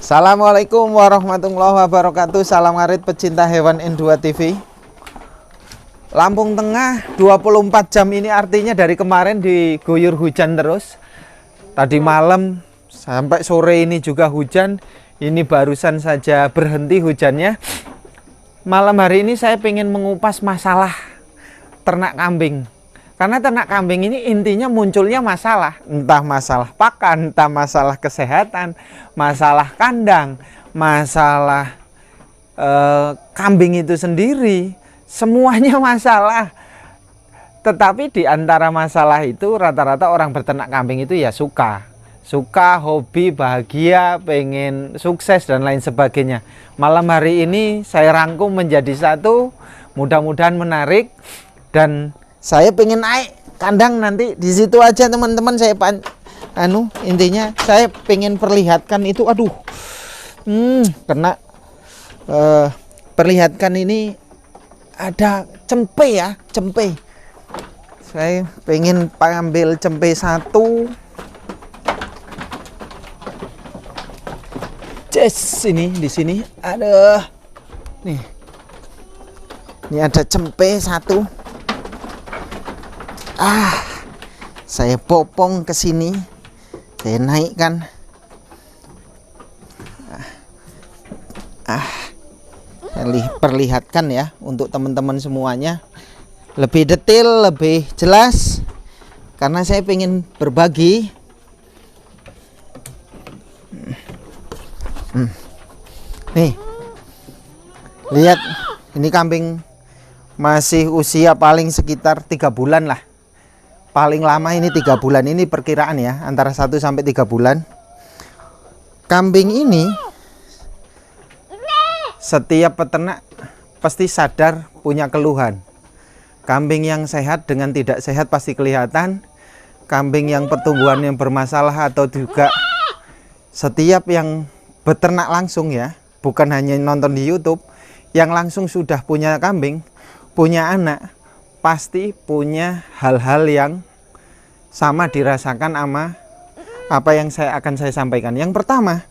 Assalamualaikum warahmatullahi wabarakatuh. Salam ngarit pecinta hewan N2 TV. Lampung Tengah 24 jam ini artinya dari kemarin diguyur hujan terus. Tadi malam sampai sore ini juga hujan. Ini barusan saja berhenti hujannya. Malam hari ini saya ingin mengupas masalah ternak kambing. Karena ternak kambing ini intinya munculnya masalah. Entah masalah pakan, entah masalah kesehatan, masalah kandang, masalah kambing itu sendiri. Semuanya masalah. Tetapi di antara masalah itu rata-rata orang berternak kambing itu ya suka, hobi, bahagia, pengen sukses dan lain sebagainya. Malam hari ini saya rangkum menjadi satu, mudah-mudahan menarik. Dan saya pengen naik kandang nanti di situ aja teman-teman. Saya intinya saya pengen perlihatkan itu. Aduh, kena perlihatkan ini ada cempe ya, cempe. Saya pengen ambil cempe satu. Ini di sini ada nih. Ini ada cempe satu. Saya popong ke sini. Saya naikkan. Saya perlihatkan ya untuk teman-teman semuanya. Lebih detail, lebih jelas. Karena saya ingin berbagi. Nih, lihat, ini kambing masih usia paling sekitar 3 bulan lah. Paling lama ini 3 bulan, ini perkiraan ya, antara 1 sampai 3 bulan. Kambing ini setiap peternak pasti sadar punya keluhan. Kambing yang sehat dengan tidak sehat pasti kelihatan. Kambing yang pertumbuhan yang bermasalah atau juga setiap yang beternak langsung ya, bukan hanya nonton di YouTube, yang langsung sudah punya kambing, punya anak, pasti punya hal-hal yang sama dirasakan sama apa yang akan saya sampaikan. Yang pertama,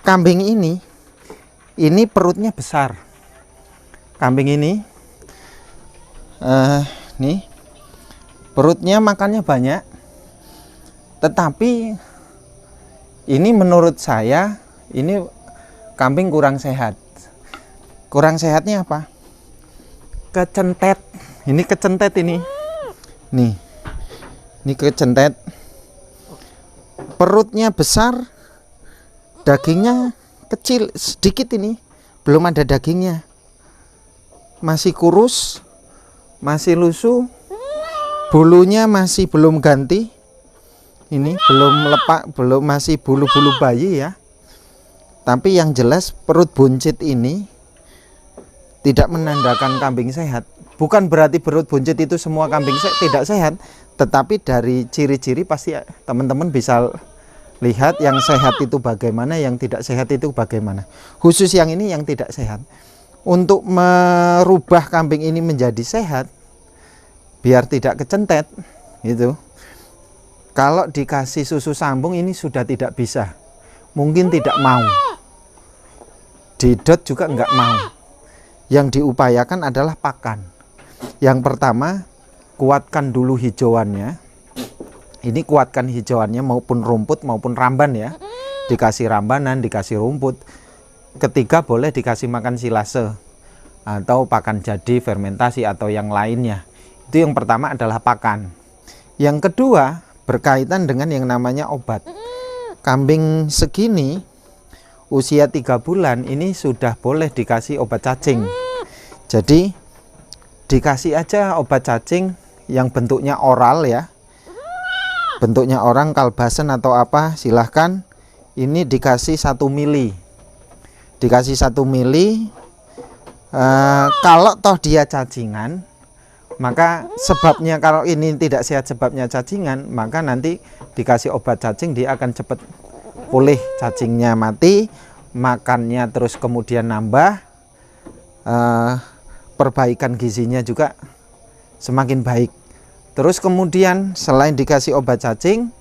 kambing ini perutnya besar. Kambing ini nih perutnya makannya banyak, tetapi ini menurut saya ini kambing kurang sehat. Kurang sehatnya apa? Kecentet. Ini kecentet ini. Nih. Ini kecentet. Perutnya besar. Dagingnya kecil sedikit ini. Belum ada dagingnya. Masih kurus. Masih lusuh. Bulunya masih belum ganti. Ini belum lepak, masih bulu-bulu bayi ya. Tapi yang jelas perut buncit ini tidak menandakan kambing sehat. Bukan berarti perut buncit itu semua kambing tidak sehat, tetapi dari ciri-ciri pasti teman-teman bisa lihat yang sehat itu bagaimana, yang tidak sehat itu bagaimana. Khusus yang ini yang tidak sehat. Untuk merubah kambing ini menjadi sehat, biar tidak kecentet, gitu. Kalau dikasih susu sambung ini sudah tidak bisa. Mungkin tidak mau. Didot juga enggak mau. Yang diupayakan adalah pakan. Yang pertama, kuatkan dulu hijauannya. Ini kuatkan hijauannya maupun rumput maupun ramban ya. Dikasih rambanan, dikasih rumput. Ketiga, boleh dikasih makan silase atau pakan jadi, fermentasi atau yang lainnya. Itu yang pertama adalah pakan. Yang kedua, berkaitan dengan yang namanya obat. Kambing segini usia 3 bulan ini sudah boleh dikasih obat cacing. Jadi dikasih aja obat cacing yang bentuknya oral ya. Bentuknya orang kalbasen atau apa silahkan. Ini dikasih 1 mili. Dikasih 1 mili. Kalau toh dia cacingan, maka sebabnya kalau ini tidak sehat sebabnya cacingan, maka nanti dikasih obat cacing dia akan cepat pulih, cacingnya mati, makannya terus kemudian nambah, perbaikan gizinya juga semakin baik. Terus kemudian selain dikasih obat cacing,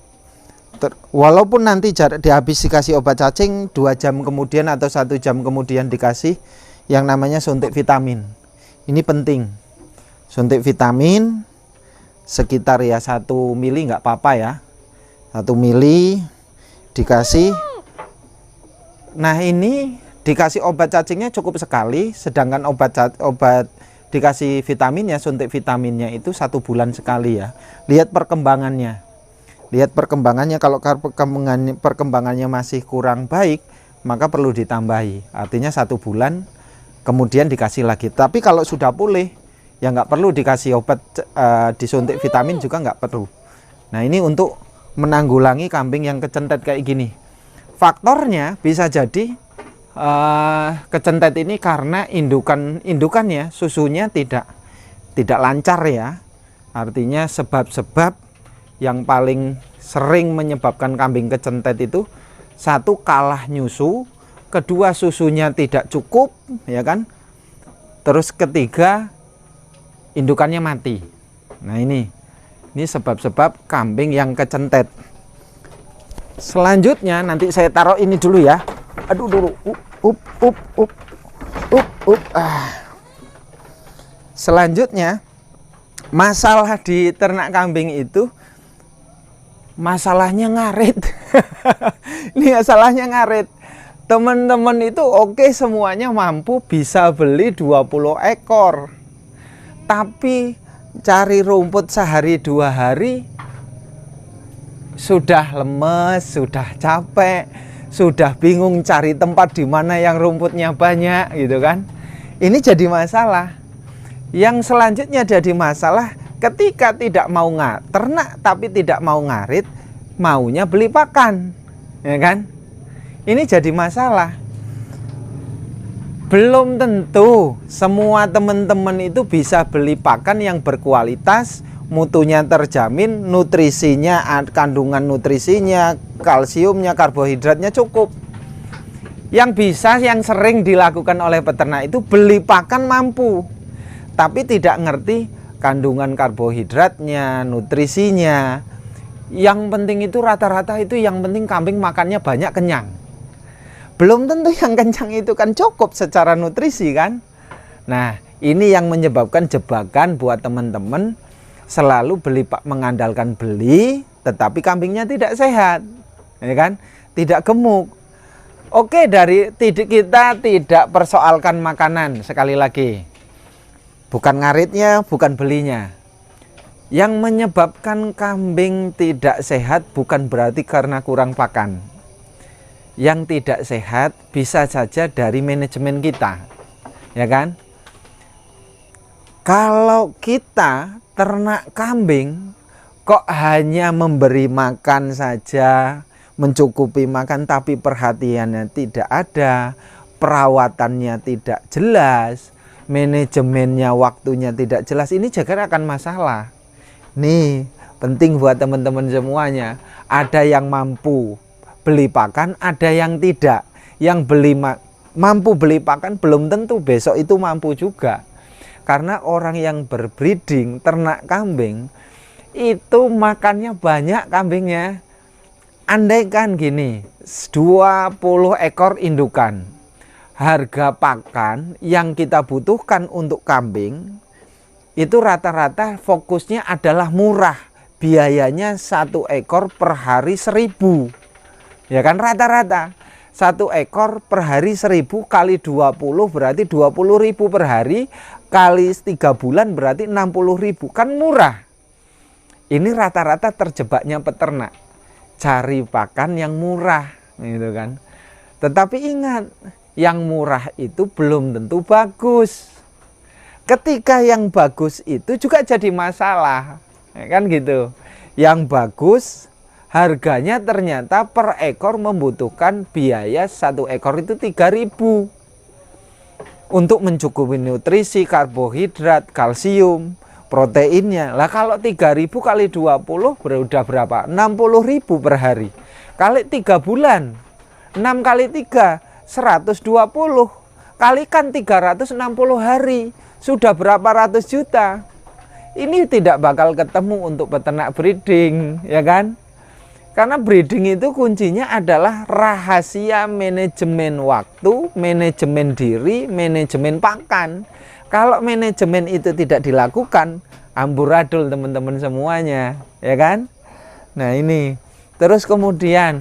Walaupun nanti dihabis dikasih obat cacing 2 jam kemudian atau 1 jam kemudian dikasih yang namanya suntik vitamin. Ini penting. Suntik vitamin sekitar ya 1 mili nggak apa-apa ya. 1 mili dikasih. Nah ini dikasih obat cacingnya cukup sekali, sedangkan obat dikasih vitaminnya, suntik vitaminnya itu 1 bulan sekali ya. Lihat perkembangannya. Lihat perkembangannya, kalau perkembangannya masih kurang baik, maka perlu ditambahi. Artinya 1 bulan, kemudian dikasih lagi. Tapi kalau sudah pulih, ya nggak perlu dikasih obat, disuntik vitamin juga nggak perlu. Nah ini untuk menanggulangi kambing yang kecentet kayak gini. Faktornya bisa jadi kecentet ini karena indukannya susunya tidak lancar ya. Artinya sebab-sebab yang paling sering menyebabkan kambing kecentet itu, 1 kalah nyusu, kedua susunya tidak cukup ya kan, terus ketiga indukannya mati. Nah ini sebab-sebab kambing yang kecentet. Selanjutnya nanti saya taruh ini dulu ya. Aduh dulu. Selanjutnya masalah di ternak kambing itu masalahnya ngarit. Ini masalahnya ngarit. Teman-teman itu oke, semuanya mampu bisa beli 20 ekor. Tapi cari rumput sehari 2 hari sudah lemes, sudah capek, sudah bingung cari tempat di mana yang rumputnya banyak gitu kan. Ini jadi masalah. Yang selanjutnya jadi masalah ketika tidak mau ternak tapi tidak mau ngarit, maunya beli pakan, ya kan? Ini jadi masalah. Belum tentu semua teman-teman itu bisa beli pakan yang berkualitas, mutunya terjamin, nutrisinya, kandungan nutrisinya, kalsiumnya, karbohidratnya cukup. Yang bisa, yang sering dilakukan oleh peternak itu beli pakan mampu, tapi tidak ngerti kandungan karbohidratnya, nutrisinya. Yang penting itu rata-rata itu yang penting kambing makannya banyak, kenyang. Belum tentu yang kenyang itu kan cukup secara nutrisi kan. Nah ini yang menyebabkan jebakan buat teman-teman, selalu mengandalkan beli, tetapi kambingnya tidak sehat, ya kan? Tidak gemuk. Oke, kita tidak persoalkan makanan, sekali lagi. Bukan ngaritnya, bukan belinya. Yang menyebabkan kambing tidak sehat bukan berarti karena kurang pakan. Yang tidak sehat bisa saja dari manajemen kita, ya kan? Kalau kita ternak kambing kok hanya memberi makan saja, mencukupi makan, tapi perhatiannya tidak ada, perawatannya tidak jelas, manajemennya waktunya tidak jelas, ini juga akan masalah. Nih penting buat teman-teman semuanya. Ada yang mampu beli pakan, ada yang tidak. Yang mampu beli pakan belum tentu besok itu mampu juga. Karena orang yang berbreeding, ternak kambing, itu makannya banyak kambingnya. Andaikan gini, 20 ekor indukan, harga pakan yang kita butuhkan untuk kambing itu rata-rata fokusnya adalah murah. Biayanya 1 ekor per hari 1.000. Ya kan, rata-rata 1 ekor per hari 1.000 kali 20 berarti 20.000 per hari, kali 3 bulan berarti 60.000. Kan murah. Ini rata-rata terjebaknya peternak, cari pakan yang murah gitu kan. Tetapi ingat, yang murah itu belum tentu bagus. Ketika yang bagus itu juga jadi masalah, ya kan gitu. Yang bagus harganya ternyata per ekor membutuhkan biaya 1 ekor itu 3.000 untuk mencukupi nutrisi, karbohidrat, kalsium, proteinnya. Lah kalau 3.000 kali 20 udah berapa? 60.000 per hari. Kali 3 bulan, 6 kali 3 120, kalikan 360 hari, sudah berapa ratus juta. Ini tidak bakal ketemu untuk peternak breeding, ya kan? Karena breeding itu kuncinya adalah rahasia manajemen waktu, manajemen diri, manajemen pakan. Kalau manajemen itu tidak dilakukan, amburadul teman-teman semuanya, ya kan? Nah ini, terus kemudian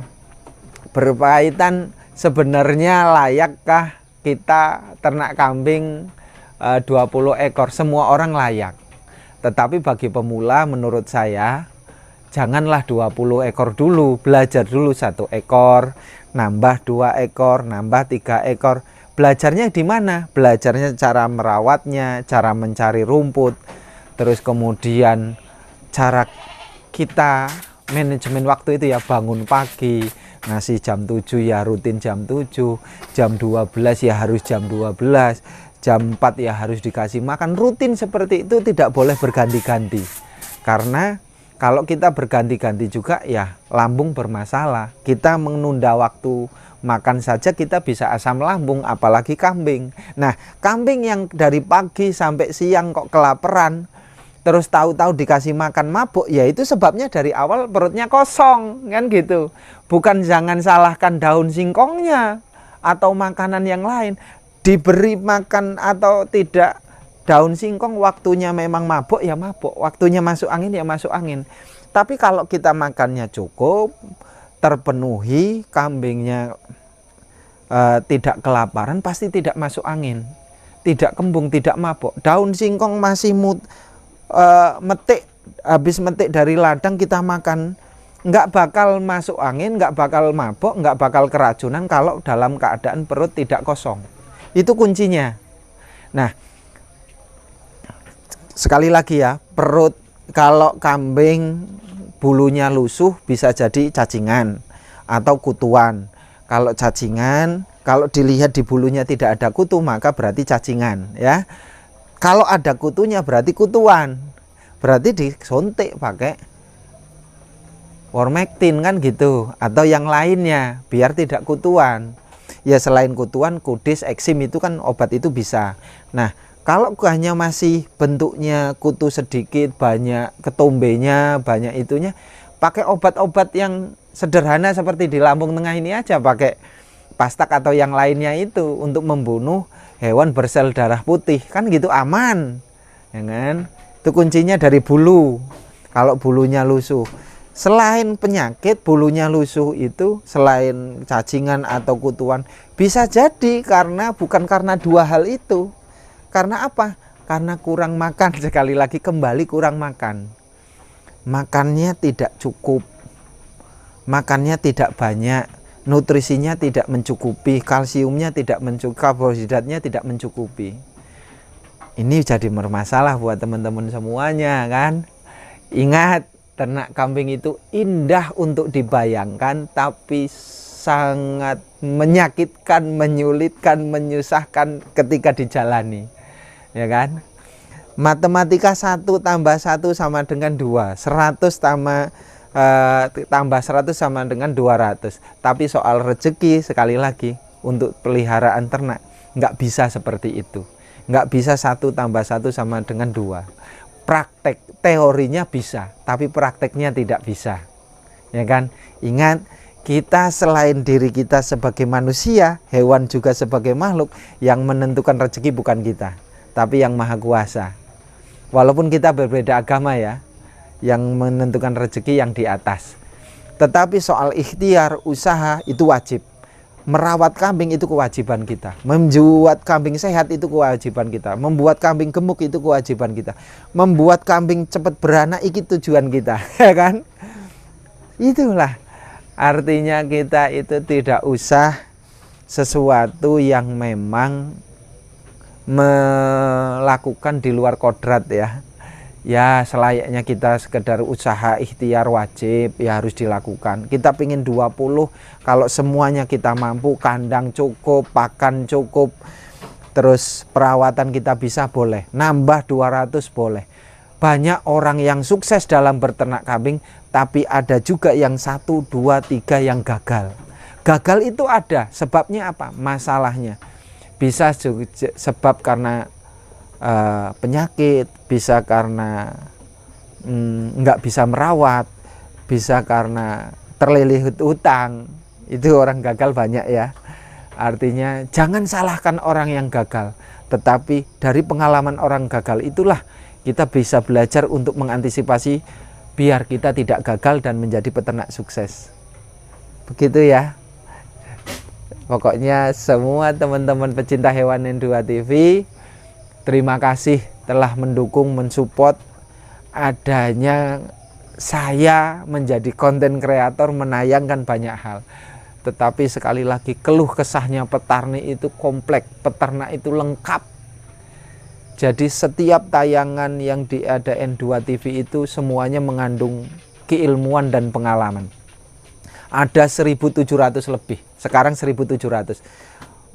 berkaitan sebenarnya layakkah kita ternak kambing 20 ekor? Semua orang layak. Tetapi bagi pemula menurut saya, janganlah 20 ekor dulu, belajar dulu 1 ekor, nambah 2 ekor, nambah 3 ekor. Belajarnya di mana? Belajarnya cara merawatnya, cara mencari rumput, terus kemudian cara kita manajemen waktu itu ya, bangun pagi, ngasih jam 7 ya rutin jam 7, jam 12 ya harus jam 12, jam 4 ya harus dikasih makan, rutin seperti itu, tidak boleh berganti-ganti. Karena kalau kita berganti-ganti juga ya lambung bermasalah. Kita menunda waktu makan saja kita bisa asam lambung, apalagi kambing. Nah, kambing yang dari pagi sampai siang kok kelaparan, terus tahu-tahu dikasih makan mabuk, ya itu sebabnya dari awal perutnya kosong, kan gitu. Bukan, jangan salahkan daun singkongnya atau makanan yang lain. Diberi makan atau tidak daun singkong, waktunya memang mabuk ya mabuk, waktunya masuk angin ya masuk angin. Tapi kalau kita makannya cukup, terpenuhi, kambingnya tidak kelaparan, pasti tidak masuk angin, tidak kembung, tidak mabuk. Daun singkong masih metik, habis metik dari ladang kita makan, nggak bakal masuk angin, nggak bakal mabuk, nggak bakal keracunan kalau dalam keadaan perut tidak kosong. Itu kuncinya. Nah, sekali lagi ya, perut kalau kambing bulunya lusuh bisa jadi cacingan atau kutuan. Kalau cacingan, kalau dilihat di bulunya tidak ada kutu, maka berarti cacingan ya. Kalau ada kutunya berarti kutuan. Berarti disuntik pakai Wormectin kan gitu, atau yang lainnya biar tidak kutuan. Ya selain kutuan, kudis, eksim itu kan obat itu bisa. Nah, kalau hanya masih bentuknya kutu sedikit, banyak ketombenya, banyak itunya, pakai obat-obat yang sederhana seperti di Lampung Tengah ini aja, pakai pastak atau yang lainnya itu untuk membunuh hewan bersel darah putih, kan gitu aman, ya kan? Itu kuncinya dari bulu. Kalau bulunya lusuh, selain penyakit bulunya lusuh itu, selain cacingan atau kutuan, bisa jadi bukan karena 2 hal itu. Karena apa? Karena kurang makan. Sekali lagi kembali kurang makan. Makannya tidak cukup, makannya tidak banyak, nutrisinya tidak mencukupi, kalsiumnya tidak mencukupi, karbohidratnya tidak mencukupi. Ini jadi bermasalah buat teman-teman semuanya kan. Ingat, ternak kambing itu indah untuk dibayangkan, tapi sangat menyakitkan, menyulitkan, menyusahkan ketika dijalani, ya kan? Matematika 1 tambah 1 sama dengan 2, 100 tambah 100 sama dengan 200. Tapi soal rezeki, sekali lagi, untuk peliharaan ternak nggak bisa seperti itu. Nggak bisa 1 tambah 1 sama dengan 2. Praktek, teorinya bisa, tapi prakteknya tidak bisa, ya kan? Ingat, kita selain diri kita sebagai manusia, hewan juga sebagai makhluk, yang menentukan rezeki bukan kita, tapi yang Maha Kuasa. Walaupun kita berbeda agama ya, yang menentukan rezeki yang di atas. Tetapi soal ikhtiar, usaha itu wajib. Merawat kambing itu kewajiban kita. Membuat kambing sehat itu kewajiban kita. Membuat kambing gemuk itu kewajiban kita. Membuat kambing cepat beranak itu tujuan kita, ya kan? Itulah artinya kita itu tidak usah sesuatu yang memang melakukan di luar kodrat ya. Ya selayaknya kita sekedar usaha ikhtiar wajib ya harus dilakukan. Kita pingin 20, kalau semuanya kita mampu, kandang cukup, pakan cukup, terus perawatan kita bisa, boleh. Nambah 200 boleh. Banyak orang yang sukses dalam berternak kambing, tapi ada juga yang 1, 2, 3 yang gagal. Gagal itu ada, sebabnya apa? Masalahnya bisa sebab karena penyakit, bisa karena nggak bisa merawat, bisa karena terlilit utang. Itu orang gagal banyak ya. Artinya jangan salahkan orang yang gagal, tetapi dari pengalaman orang gagal itulah kita bisa belajar untuk mengantisipasi biar kita tidak gagal dan menjadi peternak sukses. Begitu ya. Pokoknya semua teman-teman pecinta hewan N2 TV, terima kasih telah mendukung, mensupport adanya saya menjadi konten kreator, menayangkan banyak hal. Tetapi sekali lagi, keluh kesahnya peternak itu kompleks, peternak itu lengkap. Jadi setiap tayangan yang ada N2 TV itu semuanya mengandung keilmuan dan pengalaman. Ada 1.700 lebih, sekarang 1.700.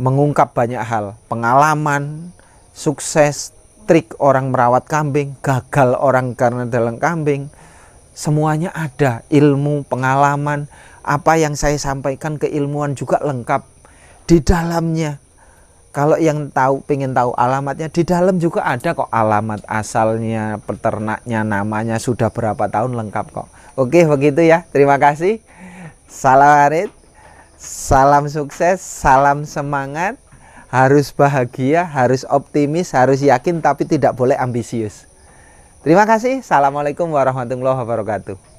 Mengungkap banyak hal, pengalaman, sukses, trik orang merawat kambing, gagal orang karena dalam kambing. Semuanya ada, ilmu, pengalaman, apa yang saya sampaikan keilmuan juga lengkap di dalamnya. Kalau yang tahu, pengen tahu alamatnya, di dalam juga ada kok alamat asalnya, peternaknya, namanya, sudah berapa tahun, lengkap kok. Oke, begitu ya. Terima kasih. Salam Arit, salam sukses, salam semangat. Harus bahagia, harus optimis, harus yakin, tapi tidak boleh ambisius. Terima kasih. Assalamualaikum warahmatullahi wabarakatuh.